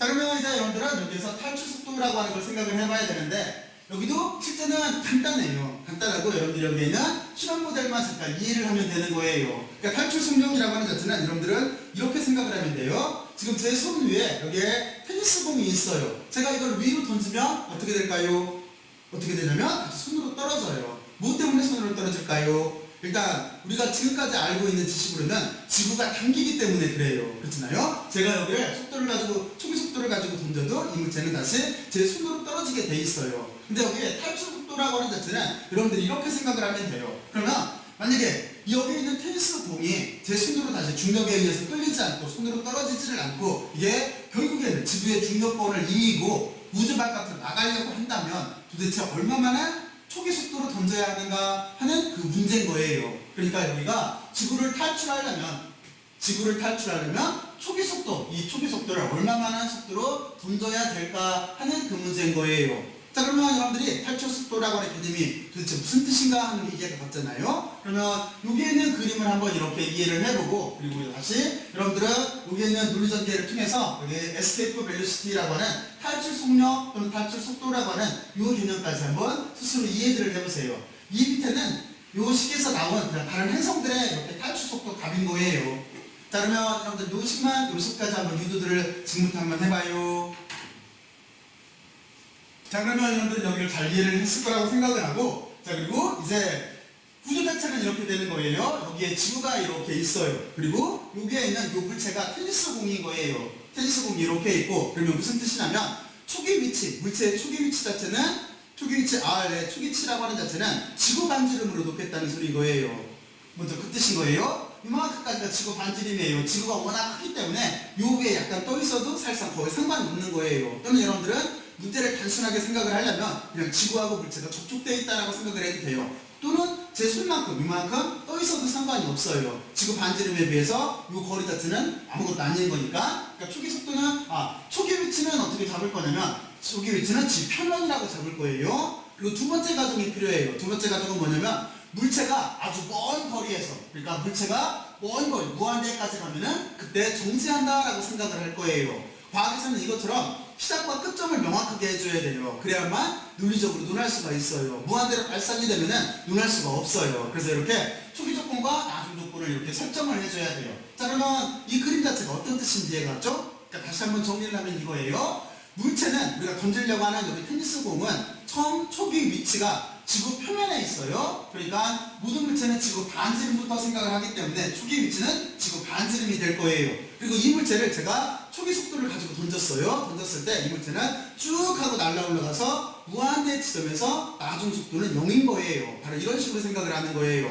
자, 그러면 이제 여러분들은 여기에서 탈출 속도라고 하는 걸 생각을 해봐야 되는데, 여기도 실제는 간단해요. 간단하고 여러분들이 여기에 있는 실험 모델만 잠깐 이해를 하면 되는 거예요. 그러니까 탈출 속력이라고 하는 자체는 여러분들은 이렇게 생각을 하면 돼요. 지금 제 손 위에 여기에 테니스 공이 있어요. 제가 이걸 위로 던지면 어떻게 될까요? 어떻게 되냐면 다시 손으로 떨어져요. 뭐 때문에 손으로 떨어질까요? 일단 우리가 지금까지 알고 있는 지식으로는 지구가 당기기 때문에 그래요. 그렇잖아요? 제가 여기에 속도를 가지고 초기 속도를 가지고 던져도 이 물체는 다시 제 손으로 떨어지게 돼 있어요. 근데 여기에 탈출 속도라고 하는 자체는 여러분들이 이렇게 생각을 하면 돼요. 그러면 만약에 여기 있는 테니스 공이 제 손으로 다시 중력에 의해서 끌리지 않고 손으로 떨어지지를 않고 이게 결국에는 지구의 중력권을 이기고 우주 바깥으로 나가려고 한다면 도대체 얼마만한 초기 속도로 던져야 하는가 하는 그 문제인 거예요. 그러니까 여기가 지구를 탈출하려면 초기 속도, 이 초기 속도를 얼마만한 속도로 던져야 될까 하는 그 문제인 거예요. 자, 그러면 여러분들이 탈출 속도라고 하는 개념이 도대체 무슨 뜻인가 하는 게 이해가 갔잖아요. 그러면 여기에 있는 그림을 한번 이렇게 이해를 해보고, 그리고 다시 여러분들은 여기에 있는 논리전개를 통해서 여기 escape velocity라고 하는 탈출 속력 또는 탈출 속도라고 하는 이 개념까지 한번 스스로 이해를 해보세요. 이 밑에는 이 식에서 나온 그냥 다른 행성들의 이렇게 탈출 속도 값인 거예요. 자, 그러면 여러분들 요 식까지 한번 유도들을 지금부터 한번 해봐요. 자, 그러면 여러분들 여기를 잘 이해를 했을 거라고 생각을 하고, 자, 그리고 이제 구조 자체는 이렇게 되는 거예요. 여기에 지구가 이렇게 있어요. 그리고 여기에 있는 이 물체가 테니스 공인 거예요. 테니스 공이 이렇게 있고, 그러면 무슨 뜻이냐면 초기 위치, 물체의 초기 위치 자체는 초기 위치라고 하는 자체는 지구 반지름으로 놓겠다는 소리인 거예요. 먼저 그 뜻인 거예요. 이만큼까지가 지구 반지름이에요. 지구가 워낙 크기 때문에 요 위에 약간 떠 있어도 사실상 거의 상관이 없는 거예요. 또는 여러분들은 문제를 단순하게 생각을 하려면 그냥 지구하고 물체가 접촉되어 있다고 생각을 해도 돼요. 또는 제 손만큼 이만큼 떠 있어도 상관이 없어요. 지구 반지름에 비해서 이 거리 자체는 아무것도 아닌 거니까. 그러니까 초기 속도는 초기 위치는 어떻게 잡을 거냐면 초기 위치는 지표면이라고 잡을 거예요. 그리고 두 번째 가정이 필요해요. 두 번째 가정은 뭐냐면 물체가 아주 먼 거리에서, 그러니까 물체가 먼 거리 무한대까지 가면은 그때 정지한다라고 생각을 할 거예요. 과학에서는 이것처럼 시작과 끝점을 명확하게 해줘야 돼요. 그래야만 논리적으로 논할 수가 있어요. 무한대로 발산이 되면은 논할 수가 없어요. 그래서 이렇게 초기 조건과 나중 조건을 이렇게 설정을 해줘야 돼요. 자, 그러면 이 그림 자체가 어떤 뜻인지 이해가 갔죠? 그러니까 다시 한번 정리를 하면 이거예요. 물체는 우리가 던지려고 하는 우리 테니스 공은 처음 초기 위치가 지구 표면에 있어요. 그러니까 모든 물체는 지구 반지름부터 생각을 하기 때문에 초기 위치는 지구 반지름이 될 거예요. 그리고 이 물체를 제가 초기 속도를 가지고 던졌어요. 던졌을 때 이 물체는 쭉 하고 날아 올라가서 무한대 지점에서 나중 속도는 0인 거예요. 바로 이런 식으로 생각을 하는 거예요.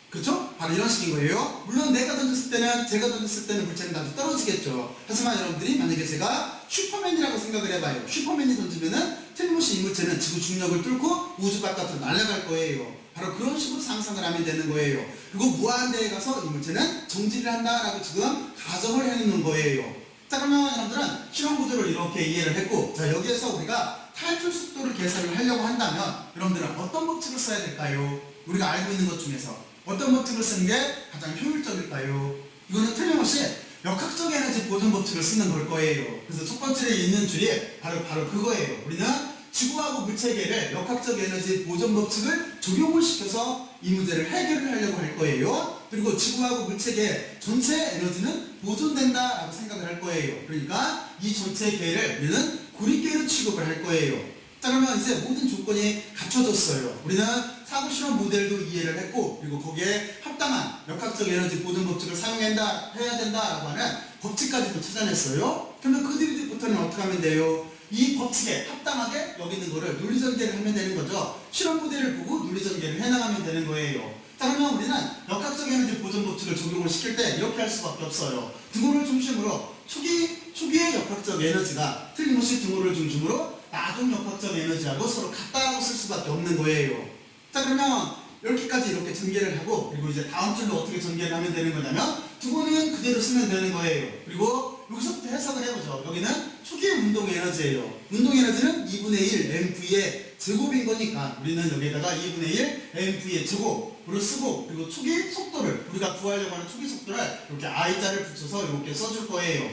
그렇죠? 바로 이런 식인 거예요. 물론 제가 던졌을 때는 물체는 나중에 떨어지겠죠. 하지만 여러분들이 만약에 제가 슈퍼맨이라고 생각을 해봐요. 슈퍼맨이 던지면은 틀림없이 이 물체는 지구 중력을 뚫고 우주 바깥으로 날아갈 거예요. 바로 그런 식으로 상상을 하면 되는 거예요. 그리고 무한대에 가서 이 물체는 정지를 한다라고 지금 가정을 해놓는 거예요. 자, 그러면 여러분들은 실험 구조를 이렇게 이해를 했고, 자, 여기에서 우리가 탈출 속도를 계산을 하려고 한다면 여러분들은 어떤 법칙을 써야 될까요? 우리가 알고 있는 것 중에서 어떤 법칙을 쓰는 게 가장 효율적일까요? 이거는 틀림없이 역학적 에너지 보존 법칙을 쓰는 걸 거예요. 그래서 첫 번째에 있는 줄이 바로 그거예요. 우리는 지구하고 물체계를 역학적 에너지 보존 법칙을 적용을 시켜서 이 문제를 해결을 하려고 할 거예요. 그리고 지구하고 물체계 전체 에너지는 보존된다라고 생각을 할 거예요. 그러니까 이 전체 계를 우리는 고립계로 취급을 할 거예요. 자, 그러면 이제 모든 조건이 갖춰졌어요. 우리는 사고 실험 모델도 이해를 했고, 그리고 거기에 합당한 역학적 에너지 보존 법칙을 사용해야 된다라고 하는 법칙까지도 찾아냈어요. 그러면 그 뒤부터는 어떻게 하면 돼요? 이 법칙에 합당하게 여기 있는 거를 논리전개를 하면 되는 거죠. 실험 모델을 보고 논리전개를 해나가면 되는 거예요. 자, 그러면 우리는 역학적 에너지 보존 법칙을 적용을 시킬 때 이렇게 할 수밖에 없어요. 등호를 중심으로 초기의 역학적 에너지가 틀림없이 등호를 중심으로 나중 역학적 에너지하고 서로 같다라고 쓸 수밖에 없는 거예요. 자, 그러면 이렇게까지 이렇게 전개를 하고, 그리고 이제 다음 줄로 어떻게 전개를 하면 되는 거냐면 등호는 그대로 쓰면 되는 거예요. 그리고 여기서부터 해석을 해보죠. 여기는 초기의 운동 에너지예요. 운동 에너지는 2분의 1 mv의 제곱인 거니까 우리는 여기에다가 2분의 1 mv의 제곱으로 쓰고, 그리고 초기 속도를 우리가 구하려고 하는 초기 속도를 이렇게 i자를 붙여서 이렇게 써줄 거예요.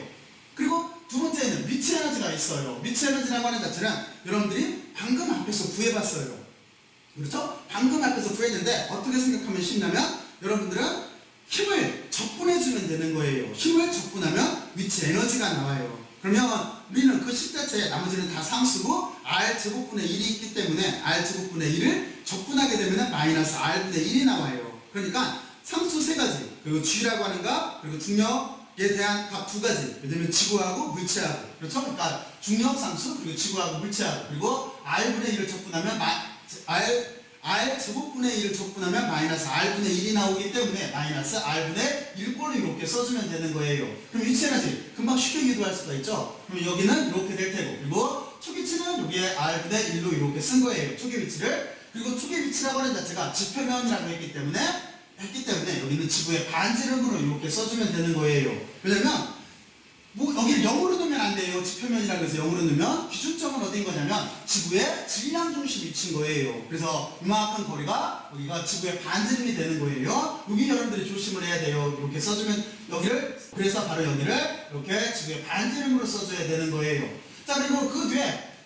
그리고 두 번째는 위치 있어요. 위치 에너지라고 하는 자체는 여러분들이 방금 앞에서 구해봤어요. 그렇죠? 방금 앞에서 구했는데 어떻게 생각하면 쉽냐면 여러분들은 힘을 적분해주면 되는 거예요. 힘을 적분하면 위치 에너지가 나와요. 그러면 우리는 그 식 자체에 나머지는 다 상수고 R제곱분의 1이 있기 때문에 R제곱분의 1을 적분하게 되면 마이너스 R분의 1이 나와요. 그러니까 상수 세 가지, 그리고 G라고 하는 값, 그리고 중력에 대한 값 두 가지. 예를 들면 지구하고 물체하고. 그렇죠? 그러니까 중력 상수, 그리고 지구하고 물체하고. 그리고 R분의 1을 적분하면 R제곱분의 1을 적분하면 마이너스 R분의 1이 나오기 때문에 마이너스 R분의 1꼴로 이렇게 써주면 되는 거예요. 그럼 위치 에너지 금방 쉽게 유도할 수가 있죠. 그럼 여기는 이렇게 될 테고, 그리고 초기치는 여기에 R분의 1로 이렇게 쓴 거예요. 초기 위치를. 그리고 초기 위치라고 하는 자체가 지표면이라고 했기 때문에 여기는 지구의 반지름으로 이렇게 써주면 되는 거예요. 왜냐면 뭐 여기를 0으로 넣으면 안 돼요. 지표면이라고 해서 0으로 넣으면 기준점은 어딘 거냐면 지구의 질량 중심 위치인 거예요. 그래서 이만큼 거리가 여기가 지구의 반지름이 되는 거예요. 여기 여러분들이 조심을 해야 돼요. 이렇게 써주면 여기를, 그래서 바로 여기를 이렇게 지구의 반지름으로 써줘야 되는 거예요. 자, 그리고 그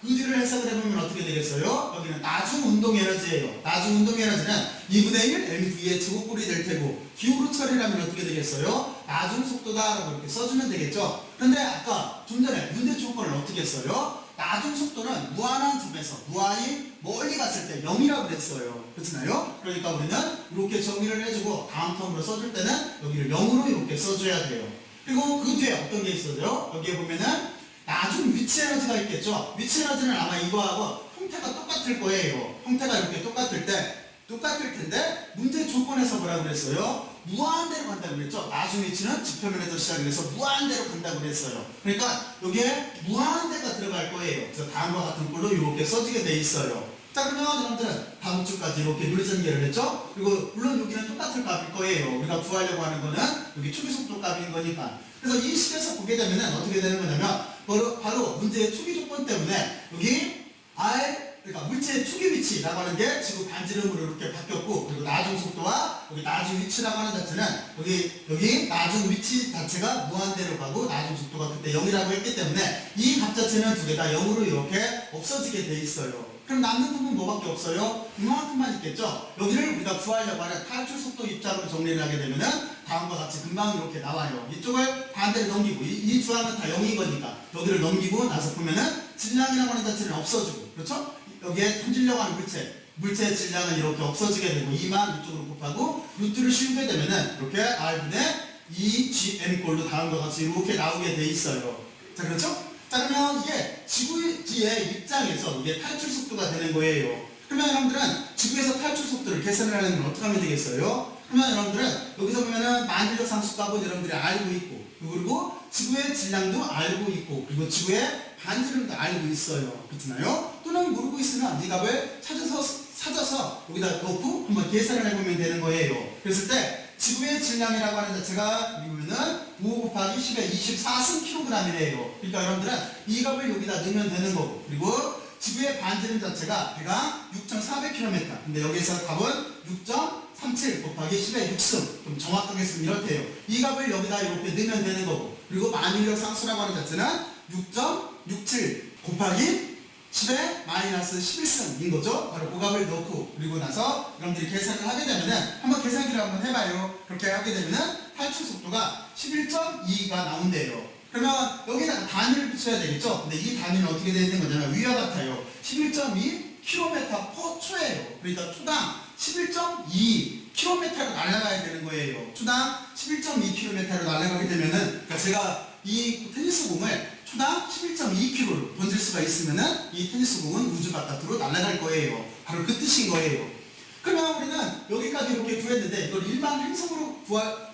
뒤를 해석을 해보면 어떻게 되겠어요? 여기는 나중 운동 에너지예요. 나중 운동 에너지는 2분의 1 mv의 제곱꼴이 될 테고, 기울어 처리라면 어떻게 되겠어요? 나중 속도다라고 이렇게 써주면 되겠죠. 그런데 아까 좀 전에 문제 조건을 어떻게 했어요? 나중 속도는 무한한 점에서 무한히 멀리 갔을 때 0이라고 그랬어요. 그렇잖아요? 그러니까 우리는 이렇게 정의를 해주고 다음 텀으로 써줄 때는 여기를 0으로 이렇게 써줘야 돼요. 그리고 그 뒤에 어떤 게 있어요? 여기에 보면은 나중 위치 에너지가 있겠죠. 위치 에너지는 아마 이거하고 형태가 똑같을 거예요. 형태가 이렇게 똑같을 텐데 문제 조건에서 뭐라고 그랬어요? 무한대로 간다고 그랬죠. 나중 위치는 지표면에서 시작해서 무한대로 간다고 그랬어요. 그러니까 여기에 무한대가 들어갈 거예요. 그래서 다음과 같은 꼴로 이렇게 써지게 돼 있어요. 자, 그러면 여러분들은 다음 주까지 이렇게 물리전개를 했죠. 그리고 물론 여기는 똑같을 값일 거예요. 우리가 구하려고 하는 거는 여기 초기속도 값인 거니까. 그래서 이 식에서 보게 되면 어떻게 되는 거냐면 바로 문제의 초기 조건 때문에 여기 그러니까 물체의 초기 위치라고 하는 게 지구 반지름으로 이렇게 바뀌었고, 그리고 나중 속도와 여기 나중 위치라고 하는 자체는 여기 나중 위치 자체가 무한대로 가고 나중 속도가 그때 0이라고 했기 때문에 이 값 자체는 두 개 다 0으로 이렇게 없어지게 돼 있어요. 그럼 남는 부분 뭐밖에 없어요? 이만큼만 있겠죠? 여기를 우리가 구하려고 하는 탈출 속도 입자로 정리를 하게 되면은 다음과 같이 금방 이렇게 나와요. 이쪽을 반대로 넘기고, 이 두 항은 다 0인 거니까 여기를 넘기고 나서 보면은 질량이라고 하는 자체는 없어지고, 그렇죠? 여기에 던지려고 하는 물체의 질량은 이렇게 없어지게 되고 2만 이쪽으로 곱하고 루트를 씌우게 되면은 이렇게 R분의 2gm꼴로 다음과 같이 이렇게 나오게 돼 있어요. 자, 그렇죠? 자, 그러면 이게 지구의 입장에서 이게 탈출 속도가 되는 거예요. 그러면 여러분들은 지구에서 탈출 속도를 계산을 하려면 어떻게 하면 되겠어요? 그러면 여러분들은 여기서 보면은 만질적 상수값은 여러분들이 알고 있고, 그리고 지구의 질량도 알고 있고, 그리고 지구의 반지름도 알고 있어요. 그렇잖아요? 또는 모르고 있으면 이 값을 찾아서 여기다 넣고 한번 계산을 해보면 되는 거예요. 그랬을 때 지구의 질량이라고 하는 자체가 여기 보면은 5 곱하기 10의 24승 kg이래요. 그러니까 여러분들은 이 값을 여기다 넣으면 되는 거고, 그리고 지구의 반지름 자체가 대강 6,400km. 근데 여기서 값은 6.37 곱하기 10의 6승. 좀 정확하게 쓰면 이렇대요. 이 값을 여기다 이렇게 넣으면 되는 거고, 그리고 만일력 상수라고 하는 자체는 6.67 곱하기 10의 마이너스 11승인 거죠. 바로 그 값을 넣고, 그리고 나서 여러분들이 계산을 하게 되면은 한번 계산기를 한번 해봐요. 그렇게 하게 되면은 탈출 속도가 11.2가 나온대요. 그러면 여기다가 단위를 붙여야 되겠죠. 근데 이 단위는 어떻게 되어 있는 거냐면 위와 같아요. 11.2 km/초예요. 그러니까 초당 11.2km로 날아가야 되는 거예요. 초당 11.2km로 날아가게 되면은, 그러니까 제가 이 테니스 공을 초당 11.2km로 던질 수가 있으면은 이 테니스 공은 우주 바깥으로 날아갈 거예요. 바로 그 뜻인 거예요. 그러면 우리는 여기까지 이렇게 구했는데 이걸 일반 행성으로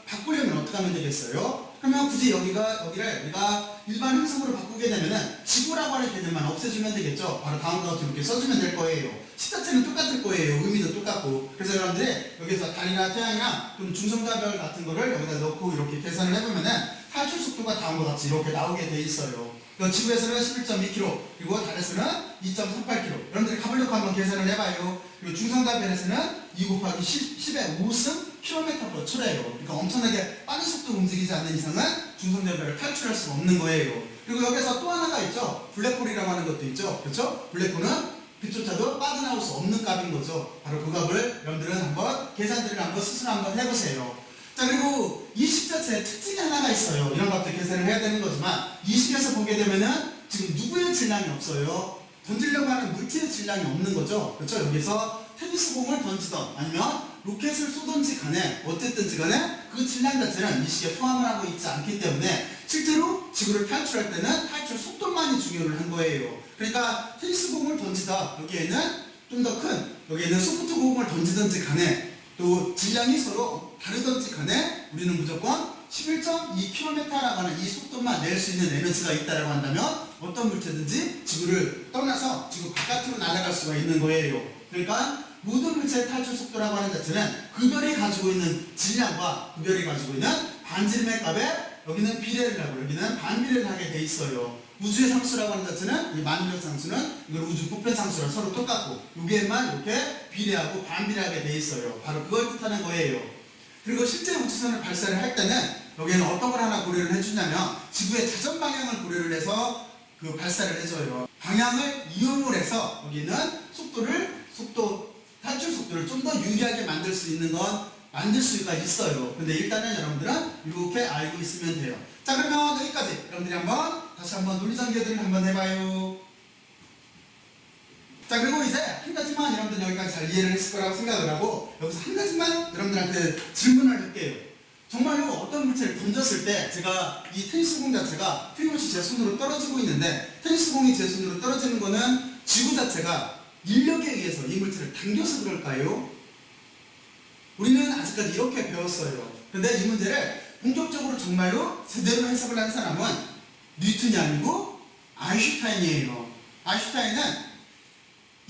바꾸려면 어떻게 하면 되겠어요? 그러면 굳이 여기를 우리가 일반 행성으로 바꾸게 되면은 지구라고 하는 개념만 없애주면 되겠죠. 바로 다음과 같이 이렇게 써주면 될 거예요. 식 자체는 똑같을 거예요. 의미도 똑같고. 그래서 여러분들이 여기서 달이나 태양이나 좀 중성자별 같은 거를 여기다 넣고 이렇게 계산을 해보면은 탈출 속도가 다음과 같이 이렇게 나오게 돼 있어요. 지구에서는 11.2km, 그리고 달에서는 2.38km. 여러분들이 가볼려고 한번 계산을 해봐요. 그리고 중성자별에서는 2 곱하기 10의 5승 km/h래요. 그러니까 엄청나게 빠른 속도로 움직이지 않는 이상은 중성절벽을 탈출할 수가 없는 거예요. 그리고 여기서 또 하나가 있죠. 블랙홀이라고 하는 것도 있죠. 그렇죠? 블랙홀은 빛조차도 빠져나올 수 없는 값인 거죠. 바로 그 값을 여러분들은 한번 계산들을 한번 스스로 한번 해보세요. 자, 그리고 이 식 자체에 특징이 하나가 있어요. 이런 것들 계산을 해야 되는 거지만 이 식에서 보게 되면은 지금 누구의 질량이 없어요. 던지려고 하는 물체의 질량이 없는 거죠. 그렇죠? 여기서 테니스 공을 던지던 아니면 로켓을 쏘던지 간에 어쨌든지 간에 그 질량 자체는 이 식에 포함을 하고 있지 않기 때문에 실제로 지구를 탈출할 때는 탈출 속도만이 중요를 한 거예요. 그러니까 테니스 공을 던지다 여기에는 좀 더 큰 여기에는 소프트 공을 던지든지 간에 또 질량이 서로 다르든지 간에 우리는 무조건 11.2km라고 하는 이 속도만 낼 수 있는 에너지가 있다고 한다면 어떤 물체든지 지구를 떠나서 지구 바깥으로 날아갈 수가 있는 거예요. 그러니까 모든 물체의 탈출 속도라고 하는 자체는 그 별이 가지고 있는 질량과 그 별이 가지고 있는 반지름의 값에 여기는 비례를 하고 여기는 반비례를 하게 돼 있어요. 우주의 상수라고 하는 자체는 이 만유력 상수는 이걸 우주 보편 상수랑 서로 똑같고 여기에만 이렇게 비례하고 반비례하게 돼 있어요. 바로 그걸 뜻하는 거예요. 그리고 실제 우주선을 발사를 할 때는 여기에는 어떤 걸 하나 고려를 해주냐면 지구의 자전 방향을 고려를 해서 그 발사를 해줘요. 방향을 이용을 해서 여기는 탈출 속도를 좀 더 유리하게 만들 수 있는 건 만들 수가 있어요. 근데 일단은 여러분들은 이렇게 알고 있으면 돼요. 자, 그러면 여기까지 여러분들이 다시 한번 논리전개들을 한번 해봐요. 자, 그리고 이제 한 가지만 여러분들 여기까지 잘 이해를 했을 거라고 생각을 하고 여기서 한 가지만 여러분들한테 질문을 할게요. 정말로 어떤 물체를 던졌을 때 제가 이 테니스 공 자체가 틀림없이 제 손으로 떨어지고 있는데 테니스 공이 제 손으로 떨어지는 거는 지구 자체가 인력에 의해서 이 물체를 당겨서 그럴까요? 우리는 아직까지 이렇게 배웠어요. 그런데 이 문제를 본격적으로 정말로 제대로 해석을 한 사람은 뉴턴이 아니고 아인슈타인이에요. 아인슈타인은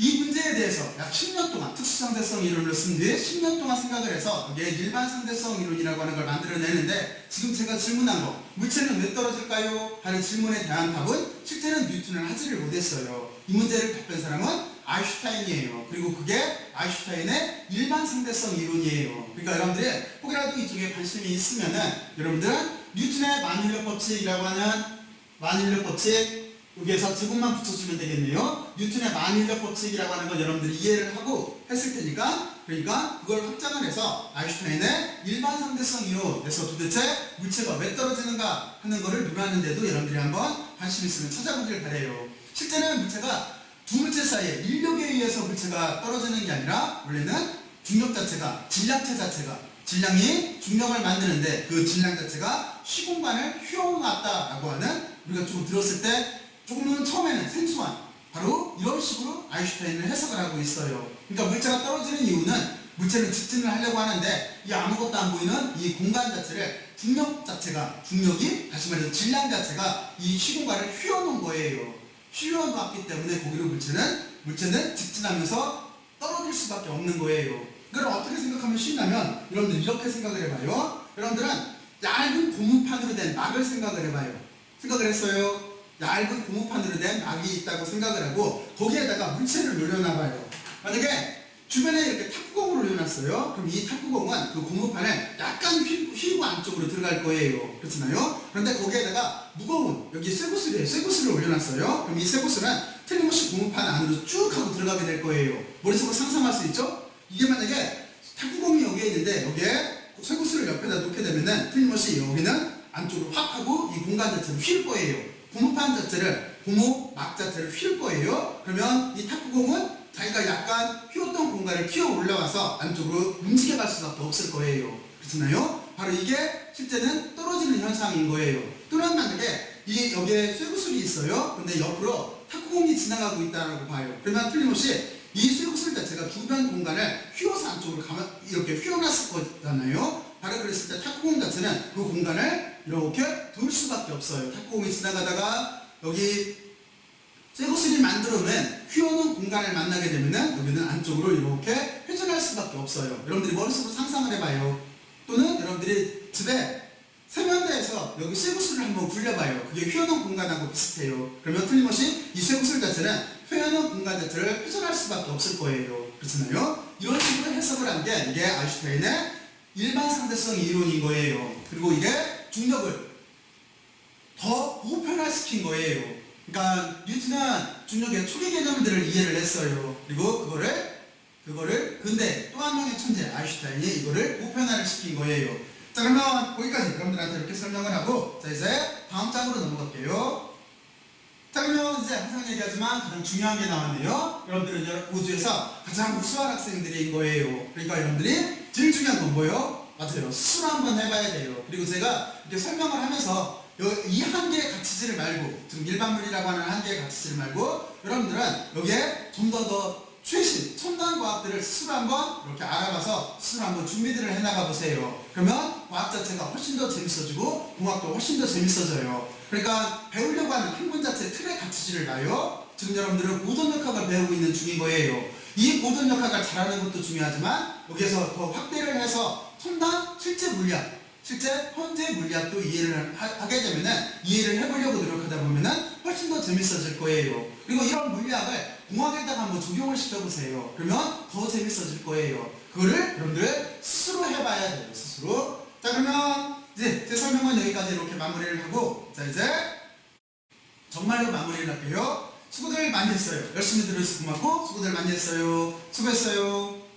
이 문제에 대해서 약 10년 동안 특수상대성 이론을 쓴 뒤에 10년 동안 생각을 해서 이게 일반상대성 이론이라고 하는 걸 만들어내는데 지금 제가 질문한 거 물체는 왜 떨어질까요? 하는 질문에 대한 답은 실제는 뉴턴은 하지를 못했어요. 이 문제를 답한 사람은 아인슈타인이에요. 그리고 그게 아인슈타인의 일반상대성 이론이에요. 그러니까 여러분들이 혹이라도 이쪽에 관심이 있으면은 여러분들은 뉴턴의 만인력 법칙이라고 하는 만인력 법칙 여기에서 지분만 붙여주면 되겠네요. 뉴턴의 만인력 법칙이라고 하는 건 여러분들이 이해를 하고 했을 테니까 그러니까 그걸 확장을 해서 아인슈타인의 일반상대성 이론에서 도대체 물체가 왜 떨어지는가 하는 거를 논하는데도 여러분들이 한번 관심 있으면 찾아보길 바래요. 실제는 물체가 두 물체 사이에 인력에 의해서 물체가 떨어지는 게 아니라 원래는 중력 자체가 질량체 자체가 질량이 중력을 만드는데 그 질량 자체가 시공간을 휘어놨다라고 하는 우리가 좀 들었을 때 조금은 처음에는 생소한 바로 이런 식으로 아인슈타인은 해석을 하고 있어요. 그러니까 물체가 떨어지는 이유는 물체는 직진을 하려고 하는데 이 아무것도 안 보이는 이 공간 자체를 중력이 다시 말해서 질량 자체가 이 시공간을 휘어놓은 거예요. 휘어놨기 때문에 거기로 물체는 직진하면서 떨어질 수밖에 없는 거예요. 그걸 어떻게 생각하면 쉽냐면 여러분들 이렇게 생각을 해봐요. 여러분들은 얇은 고무판으로 된 막을 생각을 해봐요. 생각을 했어요. 얇은 고무판으로 된 막이 있다고 생각을 하고 거기에다가 물체를 올려놔봐요. 만약에 주변에 이렇게 탁구공을 올려놨어요. 그럼 이 탁구공은 그 고무판에 약간 휘고 안쪽으로 들어갈 거예요. 그렇잖아요. 그런데 거기에다가 무거운 여기 쇠구슬을 올려놨어요. 그럼 이 쇠구슬은 틀림없이 고무판 안으로 쭉 하고 들어가게 될 거예요. 머릿속으로 상상할 수 있죠? 이게 만약에 탁구공이 여기에 있는데 여기에 쇠구슬을 옆에다 놓게 되면은 틀림없이 여기는 안쪽으로 확 하고 이 공간 자체를 휠 거예요. 고무막 자체를 휠 거예요. 그러면 이 탁구공은 자기가 약간 휘었던 공간을 튀어 올라와서 안쪽으로 움직여갈 수밖에 없을 거예요. 그렇잖아요? 바로 이게 실제는 떨어지는 현상인 거예요. 또는 만약에 여기에 쇠구슬이 있어요. 근데 옆으로 탁구공이 지나가고 있다고 봐요. 그러면 틀림없이 이 쇠구슬 자체가 주변 공간을 휘어서 안쪽으로 이렇게 휘어놨을 거잖아요. 바로 그랬을 때 탁구공 자체는 그 공간을 이렇게 돌 수밖에 없어요. 탁구공이 지나가다가 여기 쇠구슬이 만들어낸 휘어놓은 공간을 만나게 되면은 여기는 안쪽으로 이렇게 회전할 수밖에 없어요. 여러분들이 머릿속으로 상상을 해봐요. 또는 여러분들이 집에 세면대에서 여기 쇠구슬을 한번 굴려봐요. 그게 휘어놓은 공간하고 비슷해요. 그러면 틀림없이 이 쇠구슬 자체는 휘어놓은 공간 자체를 회전할 수밖에 없을 거예요. 그렇잖아요? 이런 식으로 해석을 한 게 이게 아인슈타인의 일반 상대성 이론인 거예요. 그리고 이게 중력을 더 보편화시킨 거예요. 그러니까 뉴턴은 중력의 초기 개념들을 이해를 했어요. 그리고 그거를 근데 또 한 명의 천재 아인슈타인이 이거를 보편화를 시킨 거예요. 자, 그러면 거기까지 여러분들한테 이렇게 설명을 하고, 자, 이제 다음 장으로 넘어갈게요. 자, 그러면 이제 항상 얘기하지만 가장 중요한 게 나왔네요. 여러분들은 우주에서 가장 우수한 학생들인 거예요. 그러니까 여러분들이 제일 중요한 건 뭐예요? 맞아요. 스스로 한번 해봐야 돼요. 그리고 제가 이렇게 설명을 하면서 이 한계의 가치지를 말고, 지금 일반 물리라고 하는 한계의 가치지를 말고, 여러분들은 여기에 좀 더 최신, 첨단 과학들을 스스로 한번 이렇게 알아봐서 스스로 한번 준비들을 해나가 보세요. 그러면 과학 자체가 훨씬 더 재밌어지고 공학도 훨씬 더 재밌어져요. 그러니까 배우려고 하는 학문 자체 틀의 가치지를 놔요. 지금 여러분들은 고전역학을 배우고 있는 중인 거예요. 이 고전역학을 잘하는 것도 중요하지만 여기에서 더 확대를 해서 첨단 실제 물리학, 실제 현재 물리학도 이해를 하게 되면은 이해를 해보려고 노력하다 보면은 훨씬 더 재밌어질 거예요. 그리고 이런 물리학을 공학에다가 한번 적용을 시켜보세요. 그러면 더 재밌어질 거예요. 그거를 여러분들 스스로 해봐야 돼요. 스스로. 자, 그러면 이제 제 설명은 여기까지 이렇게 마무리를 하고, 자, 이제 정말로 마무리를 할게요. 수고들 많이 했어요. 열심히 들어주셔서 고맙고 수고들 많이 했어요. 수고했어요.